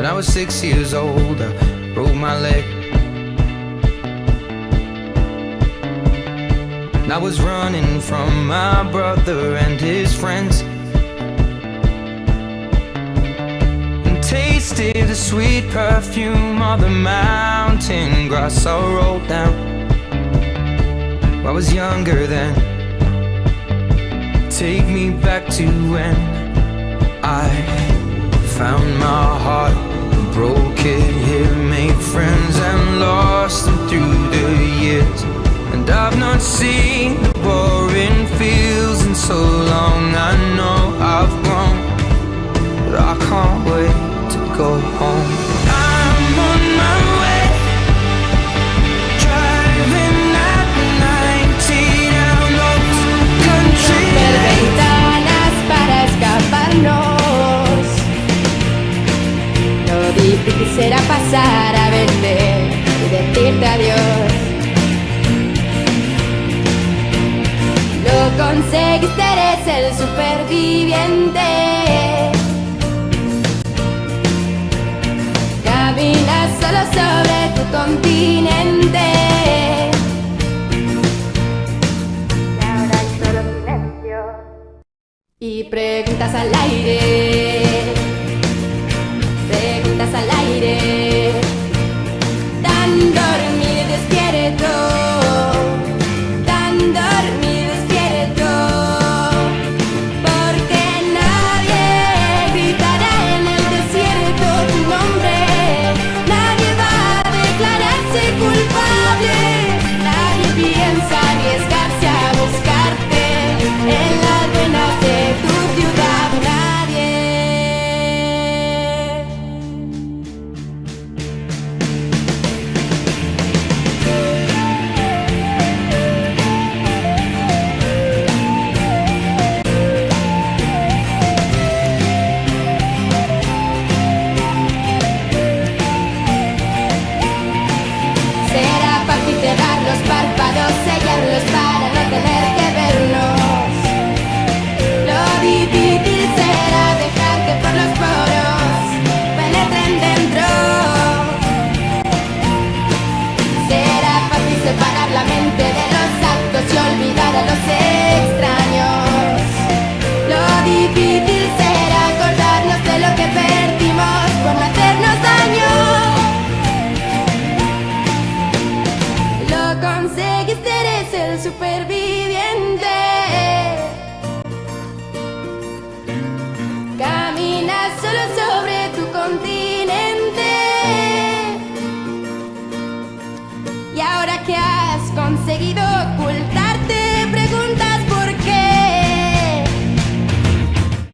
When I was 6 years old, I broke my leg. And I was running from my brother and his friends, and tasted the sweet perfume of the mountain grass I rolled down. I was younger then. Take me back to when I found my heart, broke it here, made friends and lost them through the years. And I've not seen the boring fields in so long. I know I've grown, but I can't wait to go home. I'm on my way, driving at 90 down those country lanes. Ventanas para escaparnos. Lo difícil será pasar a verte y decirte adiós. Lo conseguiste, eres el superviviente. Caminas solo sobre tu continente. Y ahora hay solo silencio y preguntas al aire. Preguntas al aire. Tan dormido y despierto. Tan dormido y despierto. Porque nadie gritará en el desierto tu nombre. Nadie va a declararse culpable. Nadie piensa arriesgarse a buscarte en las ruinas de tu ciudad. Nadie. Será fácil cerrar los párpados, sellarlos para no tener que vernos. Lo difícil será dejar que por los poros penetren dentro. Será fácil separar la mente de los actos y olvidar a los